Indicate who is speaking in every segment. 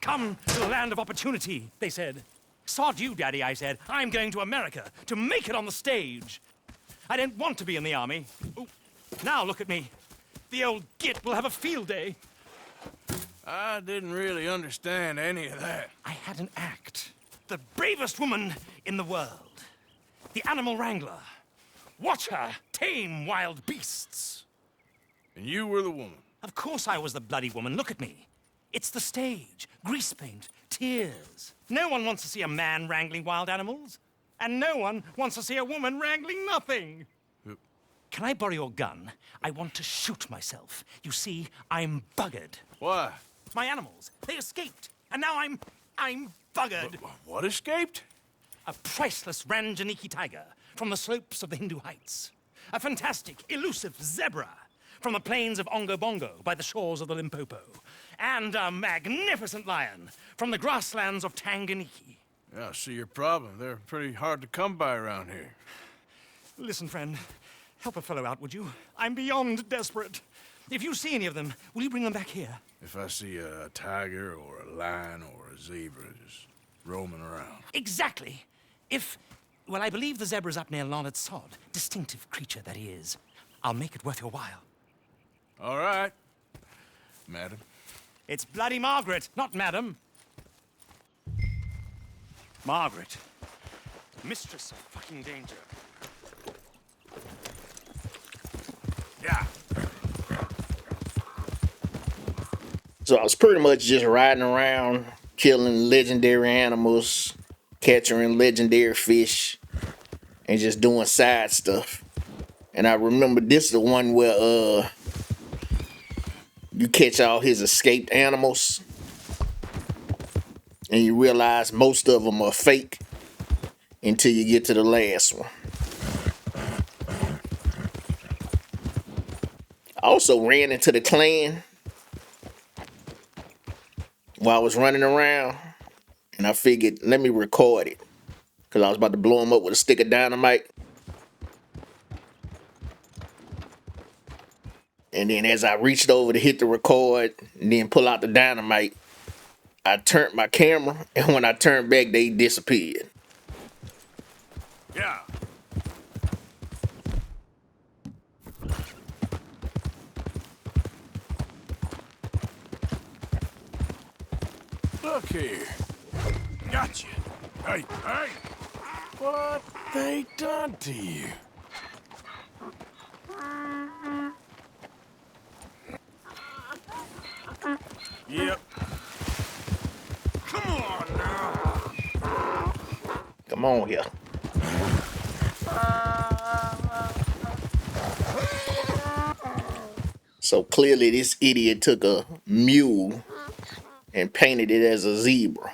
Speaker 1: Come to the land of opportunity, they said. Sod you, Daddy, I said. I'm going to America to make it on the stage. I don't want to be in the army. Ooh. Now look at me. The old git will have a field day.
Speaker 2: I didn't really understand any of that.
Speaker 1: I had an act. The bravest woman in the world. The animal wrangler. Watch her tame wild beasts.
Speaker 2: And you were the woman?
Speaker 1: Of course I was the bloody woman. Look at me. It's the stage. Grease paint. Tears. No one wants to see a man wrangling wild animals. And no one wants to see a woman wrangling nothing. Can I borrow your gun? I want to shoot myself. You see, I'm buggered.
Speaker 2: Why?
Speaker 1: My animals, they escaped. And now I'm buggered.
Speaker 2: What escaped?
Speaker 1: A priceless Ranjaniki tiger from the slopes of the Hindu Heights. A fantastic, elusive zebra from the plains of Ongo Bongo by the shores of the Limpopo. And a magnificent lion from the grasslands of Tanganyika.
Speaker 2: Yeah, I see your problem. They're pretty hard to come by around here.
Speaker 1: Listen, friend. Help a fellow out, would you? I'm beyond desperate. If you see any of them, will you bring them back here?
Speaker 2: If I see a tiger or a lion or a zebra just roaming around.
Speaker 1: Exactly. Well, I believe the zebra's up near Larned Sod. Distinctive creature that he is. I'll make it worth your while.
Speaker 2: All right, madam.
Speaker 1: It's bloody Margaret, not madam. Margaret. Mistress of fucking danger.
Speaker 2: Yeah.
Speaker 3: So I was pretty much just riding around, killing legendary animals, catching legendary fish, and just doing side stuff. And I remember this is the one where you catch all his escaped animals, and you realize most of them are fake until you get to the last one. I also ran into the Klan while I was running around, and I figured, let me record it, because I was about to blow him up with a stick of dynamite. And then as I reached over to hit the record and then pull out the dynamite, I turned my camera, and when I turned back, they disappeared.
Speaker 2: Yeah. Look here. Gotcha. Hey, hey. What they done to you? Yep. Come on now.
Speaker 3: Come on here. So clearly this idiot took a mule and painted it as a zebra.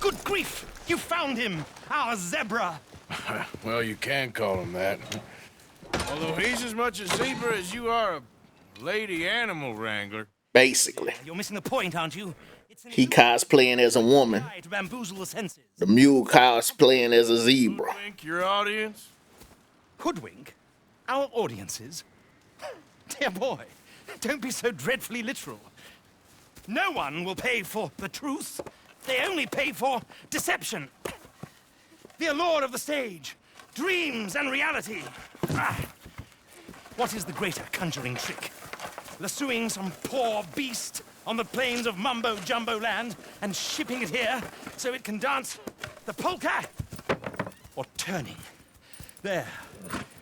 Speaker 1: Good grief! You found him! Our zebra!
Speaker 2: Well, you can call him that. Although he's as much a zebra as you are a lady animal wrangler.
Speaker 3: Basically,
Speaker 1: You're missing the point, aren't you? It's
Speaker 3: he cosplaying as a woman.
Speaker 1: to bamboozle the senses.
Speaker 3: The mule cosplaying as a zebra.
Speaker 2: Think your audience?
Speaker 1: Hoodwink? Our audiences? Dear boy, don't be so dreadfully literal. No one will pay for the truth. They only pay for deception. The allure of the stage, dreams and reality. What is the greater conjuring trick? Lassoing some poor beast on the plains of mumbo-jumbo land and shipping it here so it can dance the polka? Or turning, there,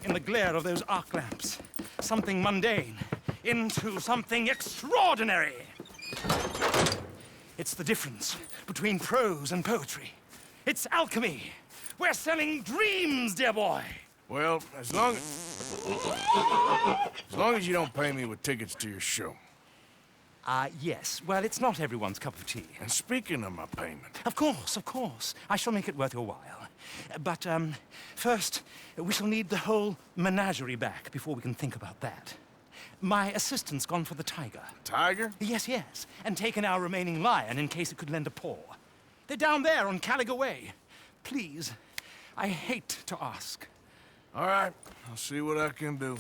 Speaker 1: in the glare of those arc lamps, something mundane into something extraordinary? It's the difference between prose and poetry. It's alchemy. We're selling dreams, dear boy.
Speaker 2: Well, as long as you don't pay me with tickets to your show.
Speaker 1: Yes. Well, it's not everyone's cup of tea.
Speaker 2: And speaking of my payment,
Speaker 1: Of course. I shall make it worth your while. But, first, we shall need the whole menagerie back before we can think about that. My assistant's gone for the tiger.
Speaker 2: Tiger?
Speaker 1: Yes, yes, and taken our remaining lion in case it could lend a paw. They're down there on Caliga Way. Please, I hate to ask.
Speaker 2: All right, I'll see what I can do.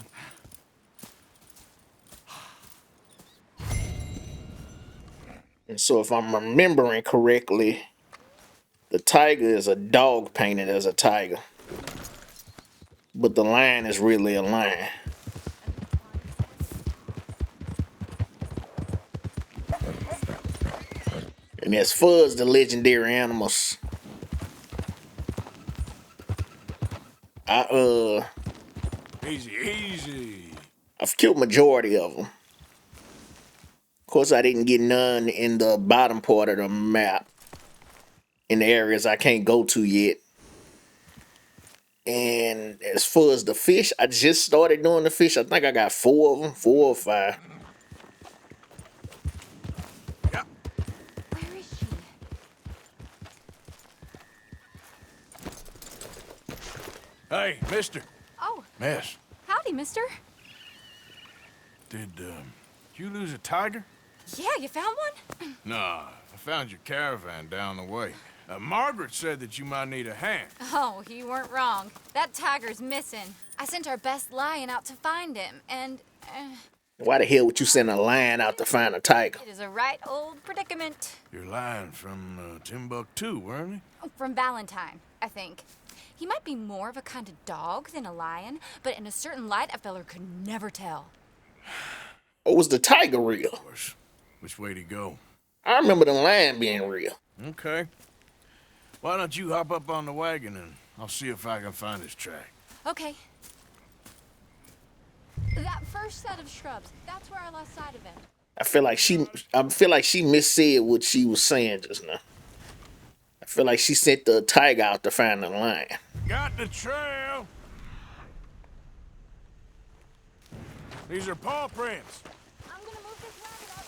Speaker 3: And so if I'm remembering correctly, the tiger is a dog painted as a tiger. But the lion is really a lion. And as far as the legendary animals,
Speaker 2: Easy, easy.
Speaker 3: I've killed majority of them. Of course, I didn't get none in the bottom part of the map, in the areas I can't go to yet. And as far as the fish, I just started doing the fish. I think I got 4 of them, 4 or 5.
Speaker 2: Yeah.
Speaker 4: Where is she?
Speaker 2: Hey, mister.
Speaker 4: Oh,
Speaker 2: Miss,
Speaker 4: howdy, mister.
Speaker 2: did you lose a tiger?
Speaker 4: Yeah, you found one?
Speaker 2: Nah, I found your caravan down the way. Margaret said that you might need a hand.
Speaker 4: Oh, you weren't wrong. That tiger's missing. I sent our best lion out to find him, and
Speaker 3: Why the hell would you send a lion out to find a tiger?
Speaker 4: it is a right old predicament.
Speaker 2: You're lying from Timbuktu, weren't you?
Speaker 4: Oh, from Valentine, I think. He might be more of a kind of dog than a lion, but in a certain light, a feller could never tell.
Speaker 3: Or was the tiger real?
Speaker 2: Of course. Which way to go?
Speaker 3: I remember the lion being real.
Speaker 2: Okay. Why don't you hop up on the wagon and I'll see if I can find his track.
Speaker 4: Okay. That first set of shrubs, that's where I lost sight of him.
Speaker 3: I feel like she missaid what she was saying just now. I feel like she sent the tiger out to find the lion.
Speaker 2: Got the trail. These are paw prints.
Speaker 4: I'm gonna move this wagon up.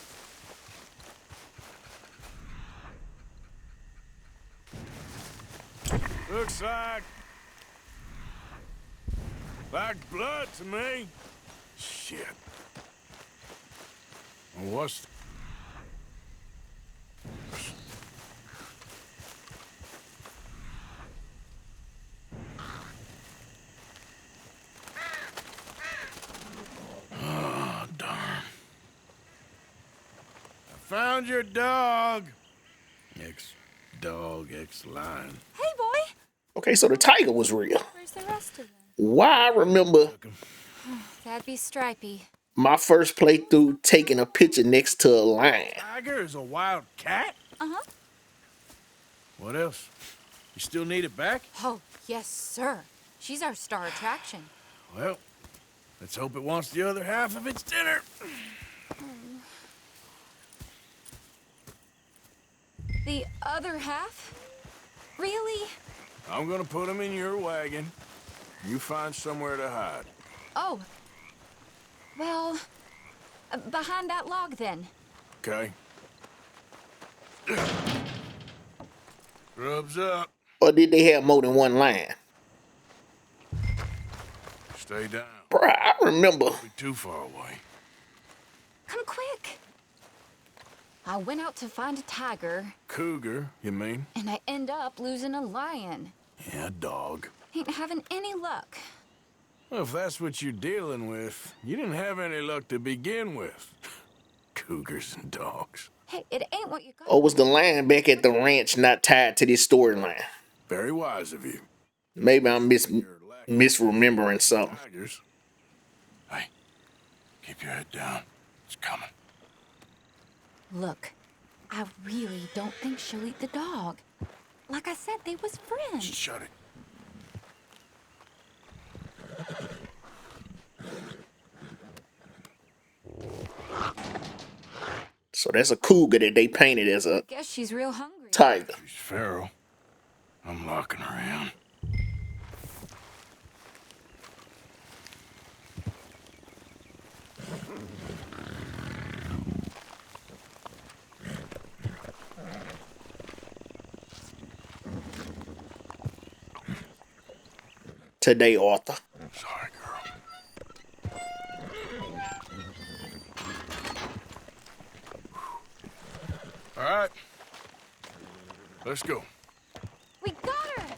Speaker 2: Looks like blood to me. Shit. What's... Oh, darn. I found your dog. Ex-dog, ex-lion.
Speaker 4: Hey, boy!
Speaker 3: Okay, so the tiger was real.
Speaker 4: Where's the rest of them?
Speaker 3: Why I remember
Speaker 4: That'd be Stripey.
Speaker 3: my first playthrough taking a picture next to a lion.
Speaker 2: Tiger is a wild cat?
Speaker 4: Uh-huh.
Speaker 2: What else? You still need it back?
Speaker 4: Oh, yes, sir. She's our star attraction.
Speaker 2: Well, let's hope it wants the other half of its dinner.
Speaker 4: The other half? Really?
Speaker 2: I'm gonna put him in your wagon. You find somewhere to hide.
Speaker 4: Oh. Well, behind that log, then.
Speaker 2: Okay? Rubs up.
Speaker 3: Or did they have more than one lion?
Speaker 2: Stay down.
Speaker 3: Bruh, I remember.
Speaker 2: Be too far away.
Speaker 4: Come quick. I went out to find a tiger,
Speaker 2: Cougar, you mean?
Speaker 4: and I end up losing a lion.
Speaker 2: Yeah, dog.
Speaker 4: Ain't having any luck.
Speaker 2: Well, if that's what you're dealing with, you didn't have any luck to begin with. Cougars and dogs.
Speaker 4: Hey, it ain't what you got.
Speaker 3: Or was the lion back at the ranch not tied to this storyline?
Speaker 2: Very wise of you.
Speaker 3: Maybe I'm misremembering something.
Speaker 2: Tigers. Hey, keep your head down. It's coming.
Speaker 4: Look, I really don't think she'll eat the dog. Like I said, they was friends.
Speaker 2: Shut it.
Speaker 3: So that's a cougar that they painted as a
Speaker 4: Guess she's real hungry.
Speaker 3: tiger.
Speaker 2: She's feral. I'm locking her in.
Speaker 3: Today, Arthur.
Speaker 2: Sorry, girl. All right. Let's go.
Speaker 4: We got her!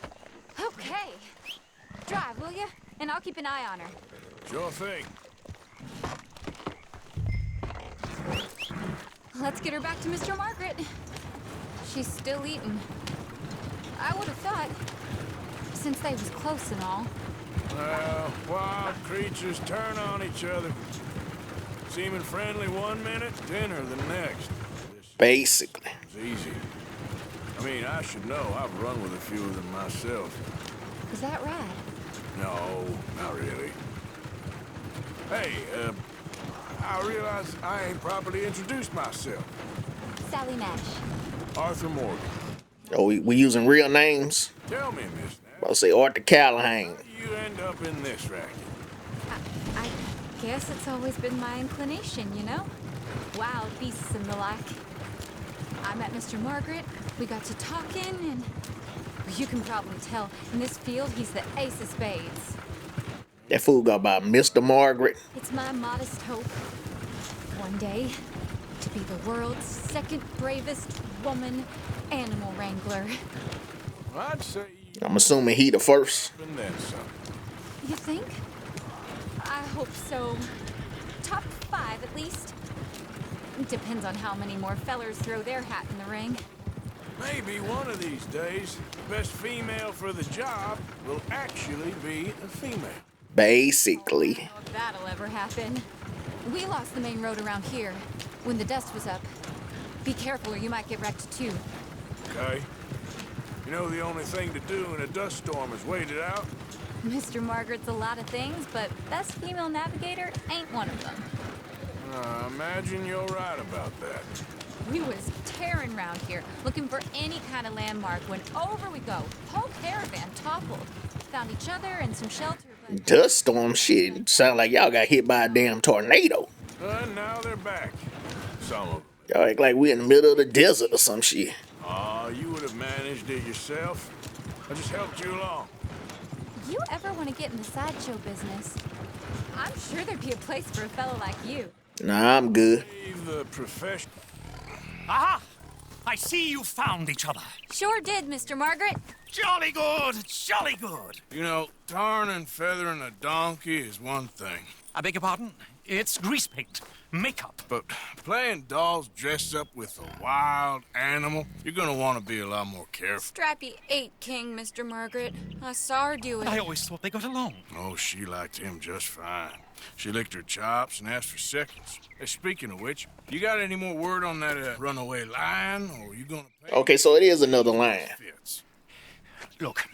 Speaker 4: Okay. Drive, will you? And I'll keep an eye on her.
Speaker 2: Sure thing.
Speaker 4: Let's get her back to Mr. Margaret. She's still eating. I would have thought, since they was close and all.
Speaker 2: Well, wild creatures turn on each other. Seeming friendly one minute, dinner the next.
Speaker 3: Basically.
Speaker 2: It's easy. I mean, I should know. I've run with a few of them myself.
Speaker 4: Is that right?
Speaker 2: No, not really. Hey, I realize I ain't properly introduced myself.
Speaker 4: Sally Nash.
Speaker 2: Arthur Morgan.
Speaker 3: Oh, we using real names?
Speaker 2: Tell me, Miss Nash,
Speaker 3: I'll say Arthur Callahan.
Speaker 2: how do you end up in this racket?
Speaker 4: I guess it's always been my inclination, you know? Wild beasts and the like. I met Mr. Margaret, we got to talking, and you can probably tell, in this field, he's the ace of spades.
Speaker 3: That fool got by Mr. Margaret.
Speaker 4: It's my modest hope, one day, to be the world's second bravest woman animal wrangler.
Speaker 2: Well, I'd say you
Speaker 3: I'm assuming he the first.
Speaker 2: and then some.
Speaker 4: You think? I hope so. Top 5, at least. Depends on how many more fellers throw their hat in the ring.
Speaker 2: Maybe one of these days, the best female for the job will actually be a female.
Speaker 3: Basically.
Speaker 4: I don't know if that'll ever happen. We lost the main road around here when the dust was up. Be careful or you might get wrecked too.
Speaker 2: Okay? You know the only thing to do in a dust storm is wait it out?
Speaker 4: Mr. Margaret's a lot of things, but best female navigator ain't one of them.
Speaker 2: I imagine you're right about that.
Speaker 4: We was tearing around here, looking for any kind of landmark when over we go. Whole caravan toppled. Found each other and some shelter, but...
Speaker 3: Dust storm shit. Sound like y'all got hit by a damn tornado.
Speaker 2: Now they're back. Some of them.
Speaker 3: Y'all act like we in the middle of the desert or some shit.
Speaker 2: Aw, you would have managed it yourself. I just helped you along.
Speaker 4: You ever want to get in the sideshow business? I'm sure there'd be a place for a fellow like you.
Speaker 3: Nah, I'm good.
Speaker 2: Leave the profession.
Speaker 1: Aha! I see you found each other.
Speaker 4: Sure did, Mr. Margaret.
Speaker 1: Jolly good, jolly good.
Speaker 2: You know, tarring and feathering a donkey is one thing.
Speaker 1: I beg your pardon? It's grease paint, makeup.
Speaker 2: But playing dolls dressed up with a wild animal, you're gonna want to be a lot more careful.
Speaker 4: Strappy ate King, Mr. Margaret. I saw her do it.
Speaker 1: I always thought they got along.
Speaker 2: Oh, she liked him just fine. She licked her chops and asked for seconds. Hey, speaking of which, you got any more word on that runaway lion, or you gonna pay?
Speaker 3: Okay, so it is another line.
Speaker 2: Fits.
Speaker 1: Look,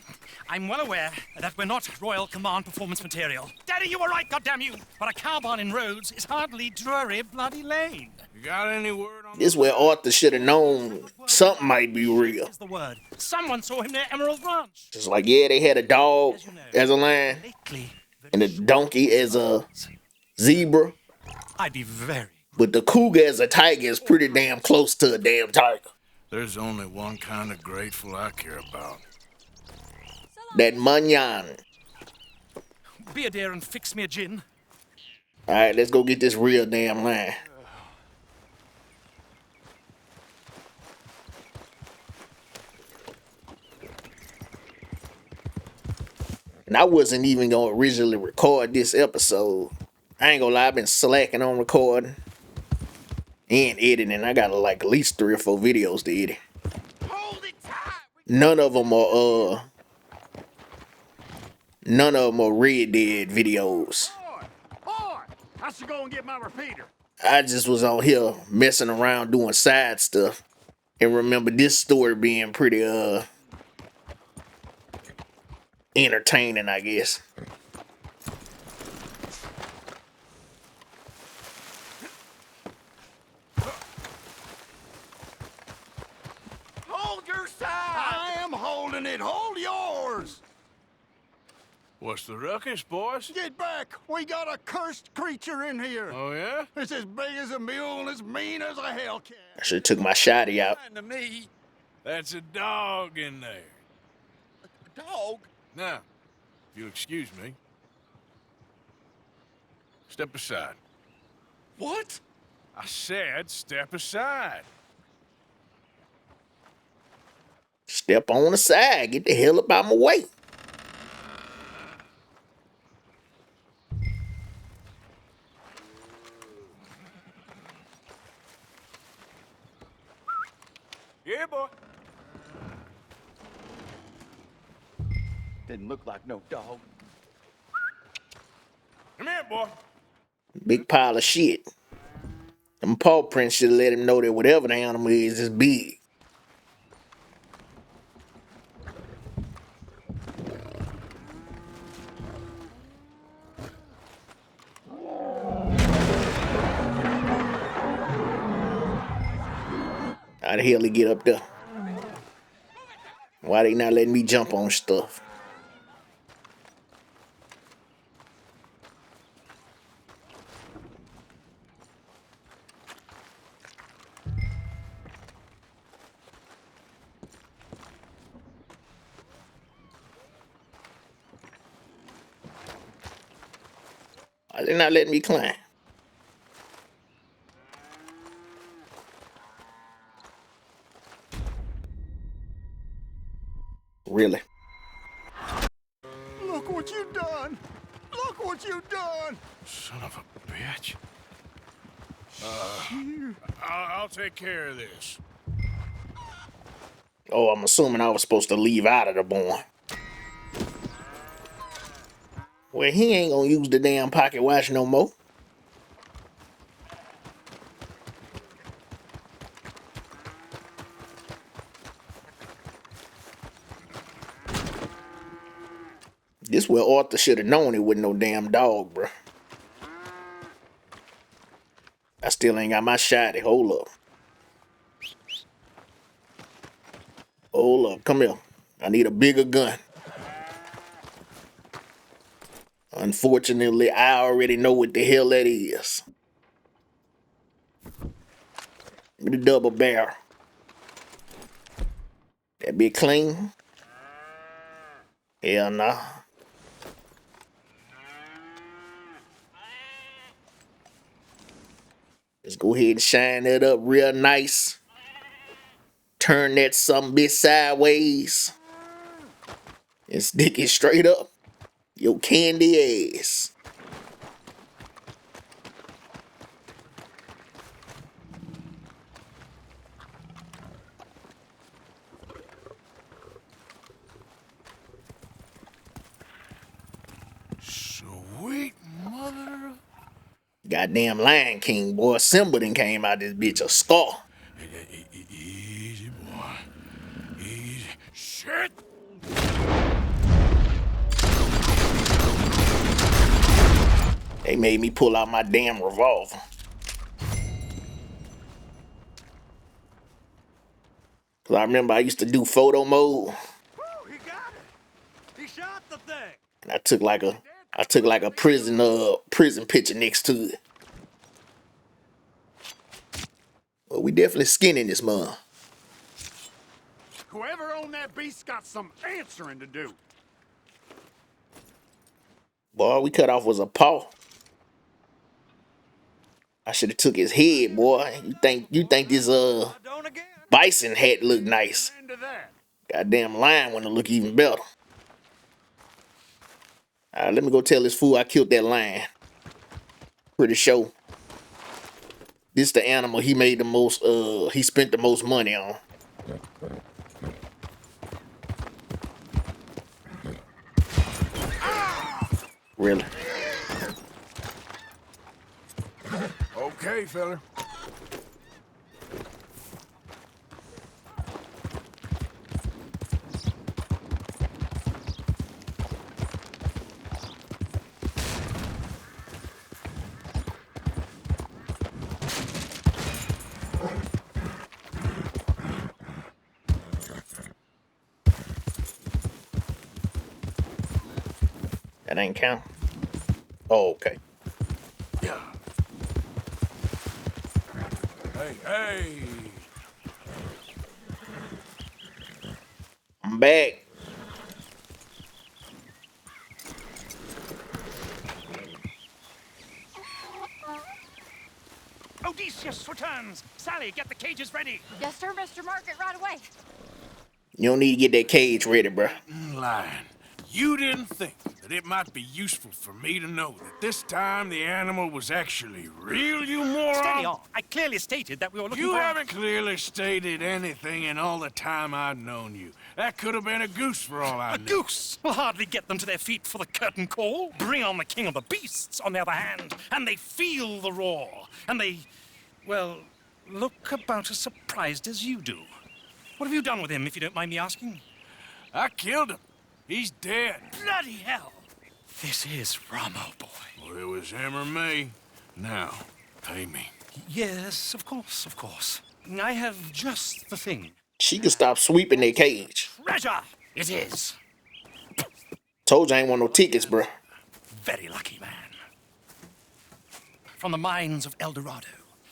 Speaker 1: I'm well aware that we're not Royal Command performance material. Daddy, you were right, goddammit you! But a cow barn in Rhodes is hardly Drury Bloody Lane.
Speaker 2: You got any word on
Speaker 3: This where Arthur should have known something might be real.
Speaker 1: Is the word. Someone saw him near Emerald Ranch.
Speaker 3: Just like, yeah, they had a dog
Speaker 1: As you know,
Speaker 3: as a lion
Speaker 1: lately,
Speaker 3: and a donkey as a zebra.
Speaker 1: I'd be very...
Speaker 3: But the cougar as a tiger is pretty damn close to a damn tiger.
Speaker 2: There's only one kind of grateful I care about.
Speaker 3: That manyan.
Speaker 1: Be a dear and fix me a gin.
Speaker 3: Alright, let's go get this real damn line. And I wasn't even gonna originally record this episode. I ain't gonna lie, I've been slacking on recording and editing. I got like at least 3 or 4 videos to edit.
Speaker 2: Hold it tight!
Speaker 3: None of them are Red Dead videos.
Speaker 5: Boy, I should go and get my repeater.
Speaker 3: I just was on here messing around doing side stuff and remember this story being pretty entertaining, I guess.
Speaker 5: Hold your side. I am holding it. Hold yours.
Speaker 2: What's the ruckus, boys?
Speaker 5: Get back. We got a cursed creature in here.
Speaker 2: Oh, yeah?
Speaker 5: It's as big as a mule and as mean as a hellcat.
Speaker 3: I should have took my shotty out.
Speaker 2: To me, that's a dog in there.
Speaker 5: A dog?
Speaker 2: Now, if you'll excuse me, step aside.
Speaker 5: What?
Speaker 2: I said step aside.
Speaker 3: Step on the side. Get the hell up out my way.
Speaker 2: Yeah, boy.
Speaker 5: Didn't look like no dog.
Speaker 2: Come here, boy.
Speaker 3: Big pile of shit. Them paw prints should let him know that whatever the animal is big. How the hell he get up there? Why they not letting me jump on stuff? Why they not letting me climb? Really?
Speaker 5: Look what you done! Look what you done!
Speaker 2: Son of a bitch. I'll take care of this.
Speaker 3: Oh, I'm assuming I was supposed to leave out of the barn. Well, he ain't gonna use the damn pocket watch no more. This where Arthur should have known it wasn't no damn dog, bro. I still ain't got my shotty. Hold up. Hold up. Come here. I need a bigger gun. Unfortunately, I already know what the hell that is. Give me the double barrel. That be clean? Hell nah. Let's go ahead and shine that up real nice. Turn that something bit sideways. And stick it straight up your candy ass.
Speaker 2: Sweet mother.
Speaker 3: Goddamn Lion King, boy. Simba done came out this bitch a scar.
Speaker 2: Easy, boy. Easy. Shit!
Speaker 3: They made me pull out my damn revolver. Cause I remember I used to do photo mode.
Speaker 5: Woo, he got it! He shot the thing!
Speaker 3: And I took like a prison picture next to it. Well, we definitely skinning this mug.
Speaker 5: Whoever owned that beast got some answering to do.
Speaker 3: Boy, all we cut off was a paw. I should have took his head, boy. You think this
Speaker 5: Don't again.
Speaker 3: bison hat look nice?
Speaker 5: Into that.
Speaker 3: Goddamn lion wanna look even better. Alright, let me go tell this fool I killed that lion. Pretty sure. This the animal he made the most he spent the most money on. Really?
Speaker 2: Okay, fella.
Speaker 3: That ain't count. Oh, okay.
Speaker 2: Yeah. Hey.
Speaker 3: I'm back.
Speaker 1: Odysseus returns. Sally, get the cages ready.
Speaker 4: Yes, sir, Mr. Margaret, right away.
Speaker 3: You don't need to get that cage ready, bruh.
Speaker 2: Lion, you didn't think that it might be useful for me to know that this time the animal was actually real, you moron?
Speaker 1: Steady on. I clearly stated that we were looking
Speaker 2: You
Speaker 1: for...
Speaker 2: haven't clearly stated anything in all the time I've known you. That could have been a goose for all I
Speaker 1: A
Speaker 2: knew.
Speaker 1: goose will hardly get them to their feet for the curtain call. Bring on the king of the beasts, on the other hand, and they feel the roar. And they, well, look about as surprised as you do. What have you done with him, if you don't mind me asking?
Speaker 2: I killed him. He's dead.
Speaker 1: Bloody hell! This is Ramo, boy.
Speaker 2: Well, it was him or me. Now, pay me.
Speaker 1: Yes, of course, of course. I have just the thing.
Speaker 3: She can stop sweeping that cage.
Speaker 1: Treasure! It is.
Speaker 3: Told you I ain't want no tickets, bruh.
Speaker 1: Very lucky man. From the mines of El Dorado,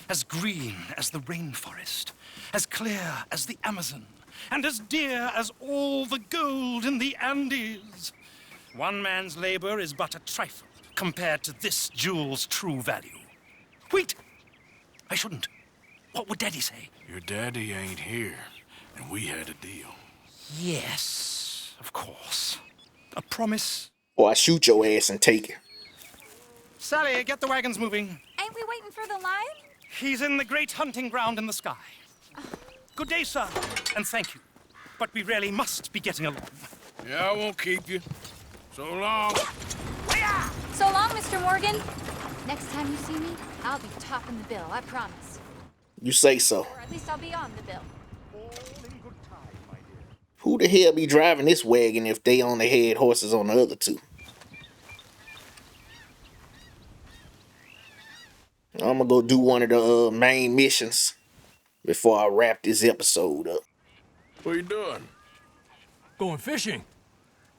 Speaker 1: as green as the rainforest, as clear as the Amazon, and as dear as all the gold in the Andes. One man's labor is but a trifle compared to this jewel's true value. Wait! I shouldn't. What would Daddy say?
Speaker 2: Your daddy ain't here, and we had a deal.
Speaker 1: Yes, of course. A promise.
Speaker 3: Or I shoot your ass and take it.
Speaker 1: Sally, get the wagons moving.
Speaker 4: Ain't we waiting for the lion?
Speaker 1: He's in the great hunting ground in the sky. Good day, sir, and thank you. But we really must be getting along.
Speaker 2: Yeah, I won't keep you. So long.
Speaker 4: So long, Mr. Morgan. Next time you see me, I'll be topping the bill, I promise.
Speaker 3: You say so.
Speaker 4: Or at least I'll be on the bill.
Speaker 3: Who the hell be driving this wagon if they only had horses on the other two? I'm gonna go do one of the main missions before I wrap this episode up.
Speaker 2: What are you doing?
Speaker 6: Going fishing.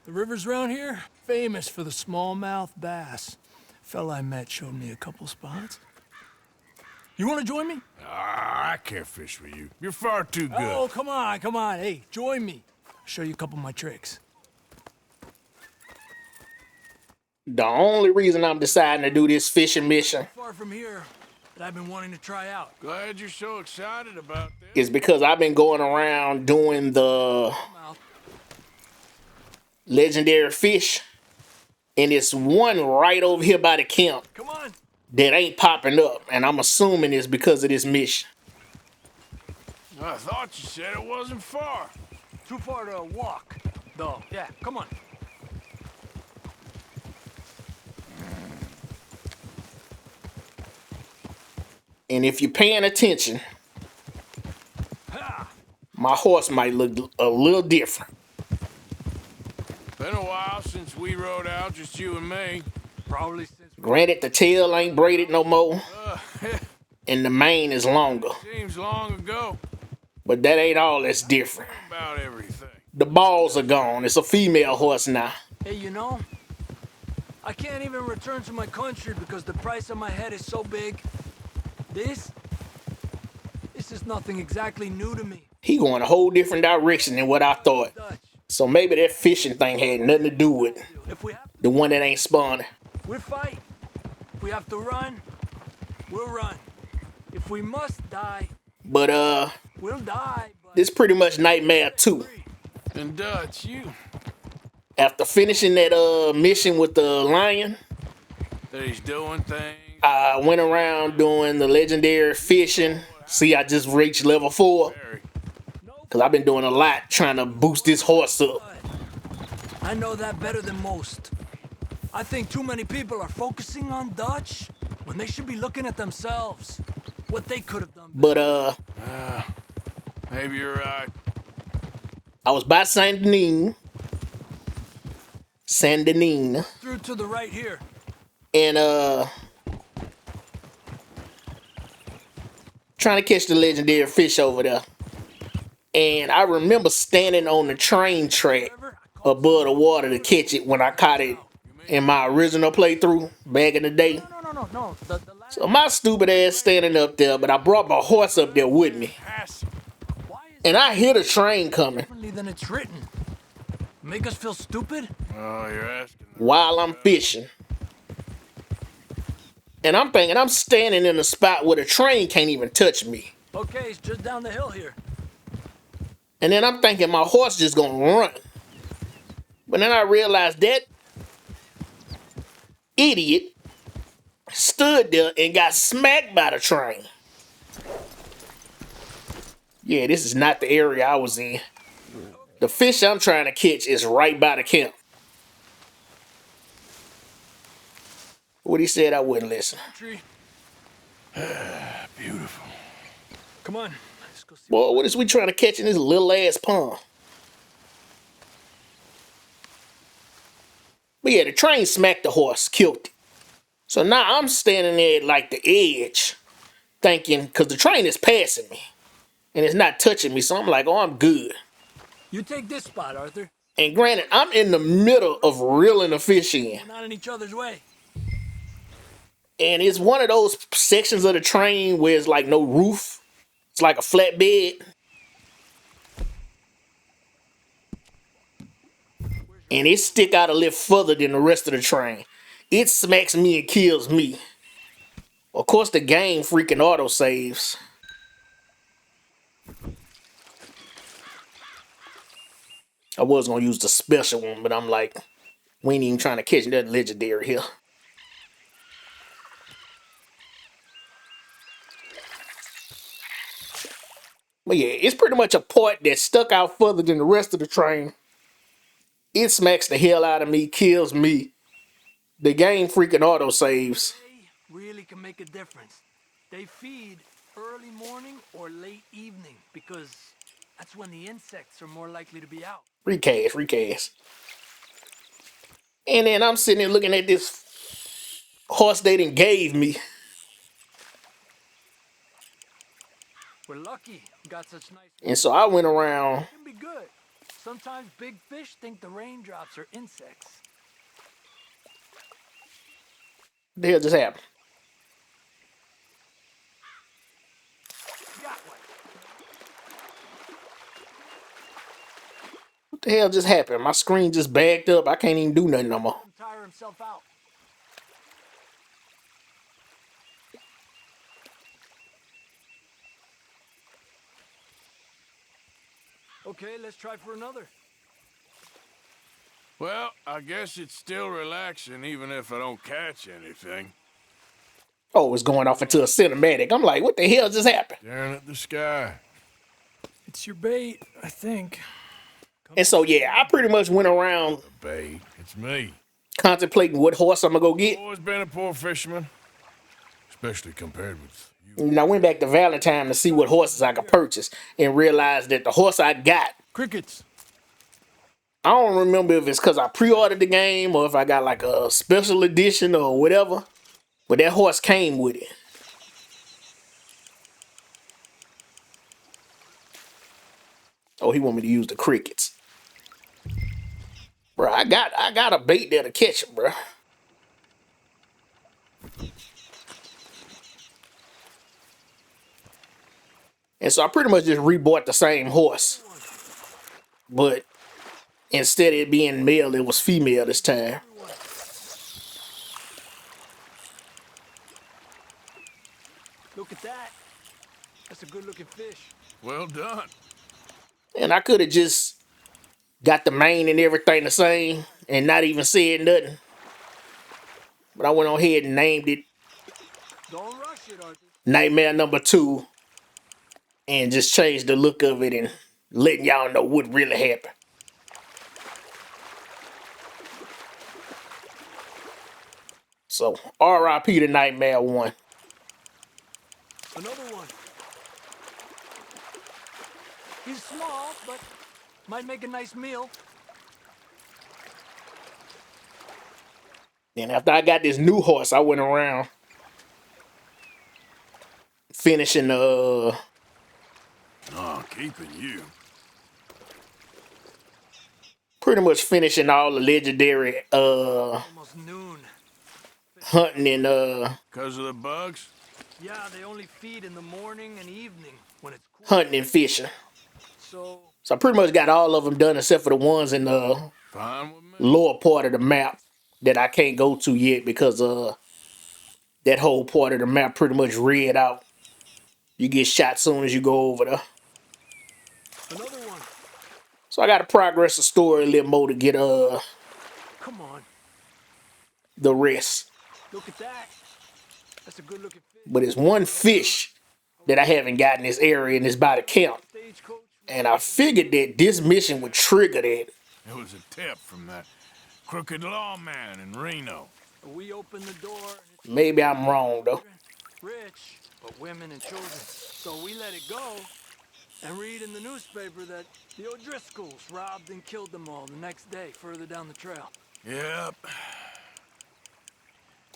Speaker 6: The rivers around here, famous for the smallmouth bass. Fella I met showed me a couple spots. You want to join me?
Speaker 2: Ah, I can't fish with you. You're far too good.
Speaker 6: Oh, come on, come on. Hey, join me. I'll show you a couple of my tricks.
Speaker 3: The only reason I'm deciding to do this fishing mission
Speaker 6: Far from here that I've been wanting to try out.
Speaker 2: Glad you're so excited about this.
Speaker 3: is because I've been going around doing the legendary fish, and it's one right over here by the camp
Speaker 6: Come on.
Speaker 3: that ain't popping up, and I'm assuming it's because of this mission.
Speaker 2: I thought you said it wasn't far.
Speaker 6: Too far to walk, though. Yeah, come on.
Speaker 3: And if you're paying attention,
Speaker 6: Ha!
Speaker 3: my horse might look a little different.
Speaker 2: Been a while since we rode out, just you and me.
Speaker 6: Probably since
Speaker 3: Granted, the tail ain't braided no more, and the mane is longer,
Speaker 2: Seems long ago.
Speaker 3: but that ain't all that's different.
Speaker 2: About everything.
Speaker 3: The balls are gone. It's a female horse now.
Speaker 6: Hey, you know, I can't even return to my country because the price on my head is so big. This is nothing exactly new to me.
Speaker 3: He going a whole different direction than what I thought.
Speaker 6: Dutch,
Speaker 3: So maybe that fishing thing had nothing to do with
Speaker 6: if we have,
Speaker 3: the one that ain't spawning.
Speaker 6: we'll fight. If we have to run, we'll run. If we must die,
Speaker 3: But
Speaker 6: we'll die. But
Speaker 3: this pretty much Nightmare 2.
Speaker 2: And Dutch, you.
Speaker 3: After finishing that mission with the lion,
Speaker 2: That he's doing things.
Speaker 3: I went around doing the legendary fishing. See, I just reached level 4.
Speaker 2: Very.
Speaker 3: Because I've been doing a lot trying to boost this horse up.
Speaker 6: I know that better than most. I think too many people are focusing on Dutch when they should be looking at themselves. What they could have done.
Speaker 3: But
Speaker 2: Maybe you're right.
Speaker 3: I was by Saint Denis. Saint Denis.
Speaker 6: Through to the right here.
Speaker 3: And trying to catch the legendary fish over there. And I remember standing on the train track above the water to catch it when I caught it in my original playthrough back in the day.
Speaker 6: No. The last
Speaker 3: So my stupid ass standing up there, but I brought my horse up there with me.
Speaker 2: Pass.
Speaker 6: why is
Speaker 3: And I hear the train coming
Speaker 6: differently than it's written? Make us feel stupid?
Speaker 2: Oh, you're asking.
Speaker 3: while I'm fishing. And I'm thinking I'm standing in a spot where the train can't even touch me.
Speaker 6: Okay, it's just down the hill here.
Speaker 3: And then I'm thinking my horse just gonna run. But then I realized that idiot stood there and got smacked by the train. Yeah, this is not the area I was in. The fish I'm trying to catch is right by the camp. What he said, I wouldn't listen.
Speaker 6: Tree. Beautiful. Come on. Let's go see.
Speaker 3: Boy, what is we trying to catch in this little ass pond? But yeah, the train smacked the horse, killed it. So now I'm standing there at like the edge, thinking, because the train is passing me and it's not touching me, so I'm like, oh, I'm good.
Speaker 6: You take this spot, Arthur.
Speaker 3: And granted, I'm in the middle of reeling the fish in.
Speaker 6: We're not in each other's way.
Speaker 3: And it's one of those sections of the train where it's like no roof. It's like a flat bed. And it stick out a little further than the rest of the train. It smacks me and kills me. Of course, the game freaking auto saves. I was gonna use the special one, but I'm like, we ain't even trying to catch that legendary here. But yeah, it's pretty much a part that stuck out further than the rest of the train. It smacks the hell out of me, kills me. The game freaking auto saves.
Speaker 6: They really can make a difference. They feed early morning or late evening because that's when the insects are more likely to be out.
Speaker 3: Recast. And then I'm sitting there looking at this horse they done gave me.
Speaker 6: We're lucky we got such nice.
Speaker 3: And so I went around.
Speaker 6: It can be good. Sometimes big fish think the raindrops are insects.
Speaker 3: What the hell just happened?
Speaker 6: Got one.
Speaker 3: What the hell just happened? My screen just bagged up. I can't even do nothing no more.
Speaker 6: Let him tire himself out. Okay, let's try for another.
Speaker 2: Well, I guess it's still relaxing even if I don't catch anything.
Speaker 3: Oh, it's going off into a cinematic. I'm like, what the hell just happened?
Speaker 2: Staring at the sky.
Speaker 6: It's your bait, I think.
Speaker 3: And so, yeah, I pretty much went around
Speaker 2: Bait, it's me.
Speaker 3: contemplating what horse I'm going to go get.
Speaker 2: Always been a poor fisherman. Especially compared with you.
Speaker 3: And I went back to Valentine to see what horses I could purchase and realized that the horse I got,
Speaker 6: Crickets.
Speaker 3: I don't remember if it's because I pre-ordered the game or if I got like a special edition or whatever, but that horse came with it. Oh, he want me to use the crickets. Bro, I got a bait there to catch him, bro. And so I pretty much just rebought the same horse. But instead of it being male, it was female this time.
Speaker 6: Look at that. That's a good looking fish.
Speaker 2: Well done.
Speaker 3: And I could have just got the mane and everything the same and not even said nothing. But I went on ahead and named it
Speaker 6: Don't rush it, Arthur.
Speaker 3: Nightmare Number 2 and just changed the look of it and letting y'all know what really happened. So, R.I.P. to Nightmare 1.
Speaker 6: Another one. He's small, but might make a nice meal.
Speaker 3: And after I got this new horse, I went around finishing
Speaker 2: Oh, keeping you.
Speaker 3: pretty much finishing all the legendary
Speaker 6: Almost noon.
Speaker 3: hunting and
Speaker 2: Because of the bugs?
Speaker 6: Yeah, they only feed in the morning and evening when it's cool.
Speaker 3: hunting and fishing.
Speaker 6: So,
Speaker 3: So I pretty much got all of them done except for the ones in the
Speaker 2: Fine with me.
Speaker 3: lower part of the map that I can't go to yet because that whole part of the map pretty much red out. You get shot soon as you go over there.
Speaker 6: another one.
Speaker 3: So I got to progress the story a little more to get
Speaker 6: Come on,
Speaker 3: the rest.
Speaker 6: look at that. That's a good looking fish.
Speaker 3: But it's one fish that I haven't got in this area, and it's by the camp.
Speaker 6: Stagecoach.
Speaker 3: And I figured that this mission would trigger that.
Speaker 2: It was a tip from that crooked lawman in Reno.
Speaker 6: We open the door and it's
Speaker 3: Maybe I'm wrong though.
Speaker 6: rich, but women and children. So we let it go and read in the newspaper that the O'Driscolls robbed and killed them all the next day further down the trail.
Speaker 2: Yep.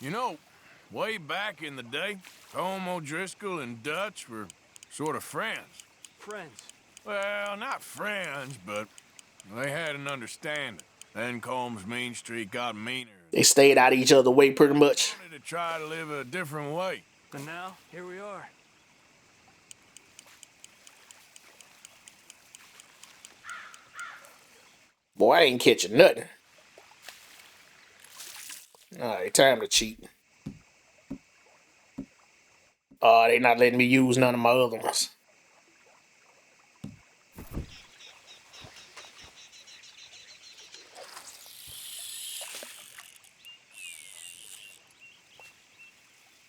Speaker 2: You know, way back in the day, Tom O'Driscoll and Dutch were sort of friends.
Speaker 6: Friends.
Speaker 2: Well, not friends, but they had an understanding. Then Combs' mean streak got meaner.
Speaker 3: They stayed out of each other's way pretty much.
Speaker 2: Wanted to try to live a different way.
Speaker 6: And now, here we are.
Speaker 3: Boy, I ain't catching nothing. Alright, time to cheat. Oh, they not letting me use none of my other ones.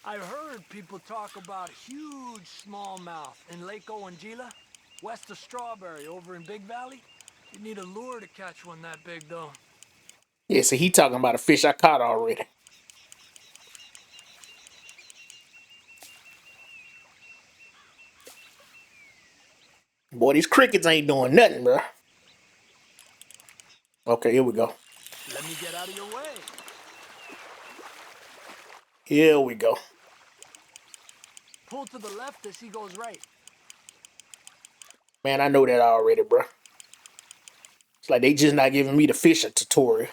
Speaker 6: I've heard people talk about a huge smallmouth in Lake Owanjila, west of Strawberry, over in Big Valley. You need a lure to catch one that big, though.
Speaker 3: Yeah, see, he talking about a fish I caught already. Boy, these crickets ain't doing nothing, bro. Okay, here we go.
Speaker 6: Let me get out of your way.
Speaker 3: Here we go.
Speaker 6: Pull to the left as he goes right.
Speaker 3: Man, I know that already, bro. It's like they just not giving me the fishing tutorial.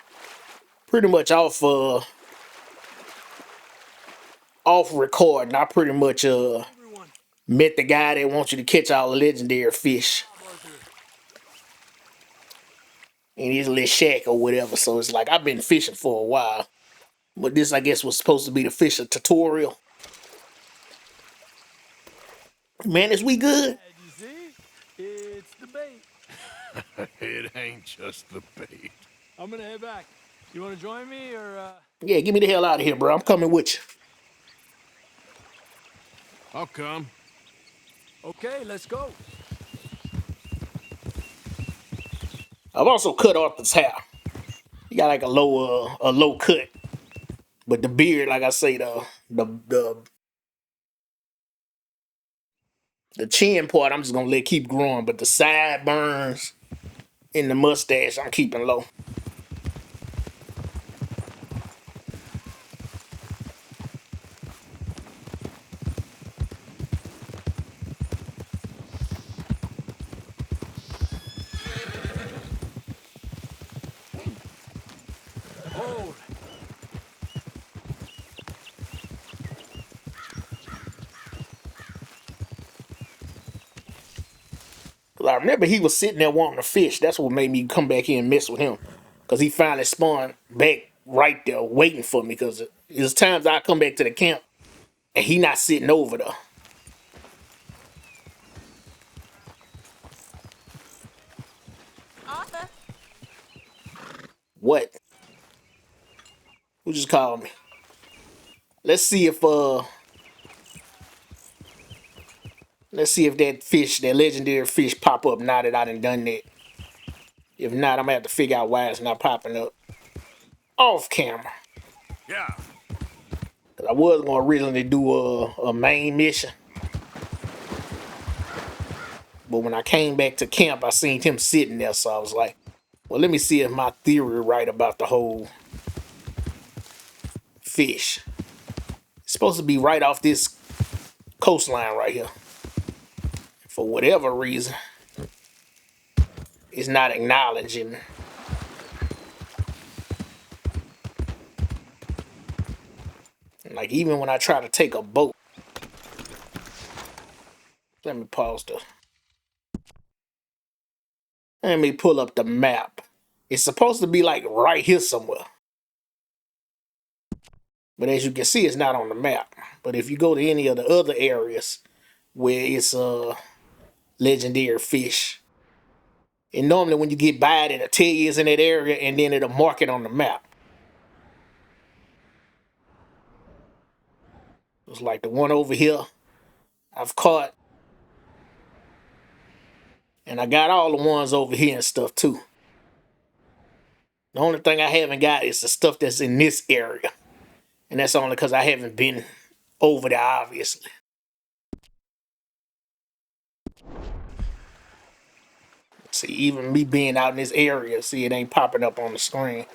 Speaker 3: Pretty much off recording. I pretty much
Speaker 6: Everyone,
Speaker 3: met the guy that wants you to catch all the legendary fish
Speaker 6: Arthur.
Speaker 3: in his little shack or whatever. So it's like I've been fishing for a while. But this, I guess, was supposed to be the fishing tutorial. Man, is we good?
Speaker 6: And you see? It's the bait.
Speaker 2: It ain't just the bait.
Speaker 6: I'm gonna head back. You wanna join me, or,
Speaker 3: Yeah, get me the hell out of here, bro. I'm coming with you.
Speaker 2: I'll come.
Speaker 6: Okay, let's go.
Speaker 3: I've also cut Arthur's hair. He got like a low cut. But the beard, like I say, the chin part, I'm just gonna let keep growing. But the sideburns and the mustache, I'm keeping low.
Speaker 6: Hold.
Speaker 3: I remember he was sitting there wanting to fish. That's what made me come back here and mess with him. Because he finally spawned back right there waiting for me. Because there's times I come back to the camp and he not sitting over there.
Speaker 4: Arthur?
Speaker 3: What? Who just called me? Let's see if that fish, that legendary fish, pop up now that I done that. If not, I'm gonna have to figure out why it's not popping up off camera.
Speaker 2: Yeah.
Speaker 3: Cause I was gonna originally do a main mission, but when I came back to camp, I seen him sitting there, so I was like, well, let me see if my theory right about the whole fish. It's supposed to be right off this coastline right here. For whatever reason, it's not acknowledging. Like, even when I try to take a boat. Let me pause the. Let me pull up the map. It's supposed to be like right here somewhere. But as you can see, it's not on the map. But if you go to any of the other areas where it's legendary fish, And normally when you get by it, it'll tell you it's in that area and then it'll mark it on the map. It's like the one over here I've caught. And I got all the ones over here and stuff too. The only thing I haven't got is the stuff that's in this area. And that's only because I haven't been over there, obviously. See, even me being out in this area, see, it ain't popping up on the screen.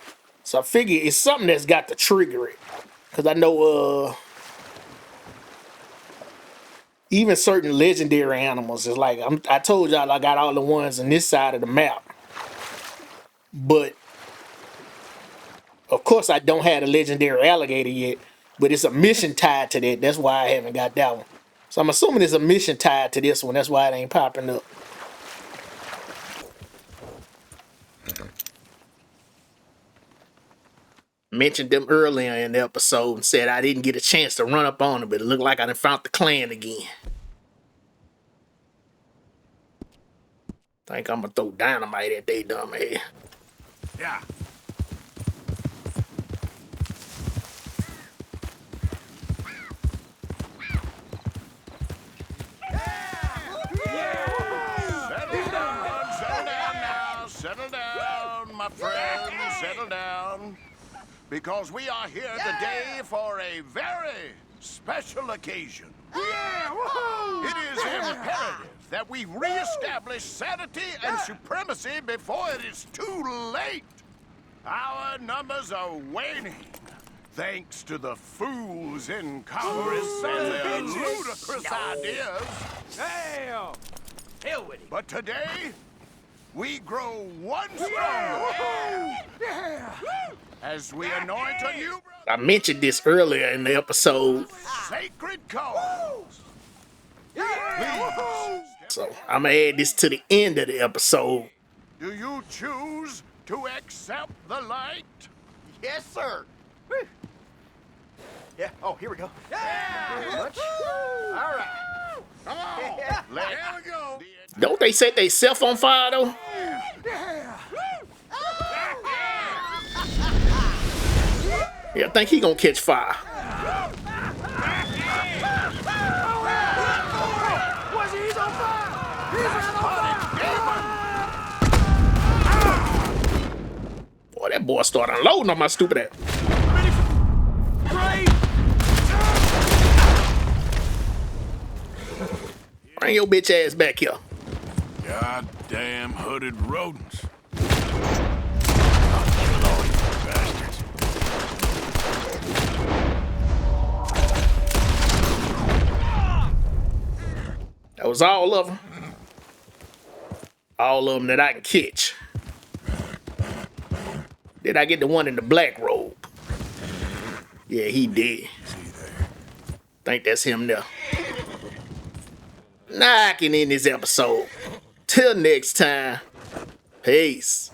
Speaker 3: So I figure it's something that's got to trigger it. Because I know even certain legendary animals is like, I told y'all I got all the ones on this side of the map. But of course I don't have the legendary alligator yet. But it's a mission tied to that. That's why I haven't got that one. So I'm assuming there's a mission tied to this one. That's why it ain't popping up. Mentioned them earlier in the episode and said I didn't get a chance to run up on them, but it looked like I done found the clan again. Think I'm gonna throw dynamite at they dumb head.
Speaker 2: Yeah.
Speaker 5: Settle down, my friend, settle down. Because we are here today for a very special occasion. It is imperative that we reestablish sanity and supremacy before it is too late. Our numbers are waning, thanks to the fools in Congress and their ludicrous ideas.
Speaker 1: Hell! Hell with it.
Speaker 5: But today, we grow one stronger as we anoint a new
Speaker 3: I mentioned this earlier in the episode,
Speaker 5: sacred cause. Please,
Speaker 3: so I'm gonna add this to the end of the episode.
Speaker 5: do you choose to accept the light?
Speaker 7: Yes, sir. Yeah. Oh, here we go. Very much. All right.
Speaker 5: Come on. Here we go.
Speaker 3: Don't they set they self on fire though? Yeah, I think he gonna catch fire.
Speaker 1: He's on fire!
Speaker 3: Boy, that boy started unloading on my stupid ass. Bring your bitch ass back here.
Speaker 2: Goddamn hooded rodents. Bastards.
Speaker 3: That was all of them. All of them that I can catch. Did I get the one in the black robe? Yeah, he did. Think that's him there. Knocking in this episode. Till next time. Peace.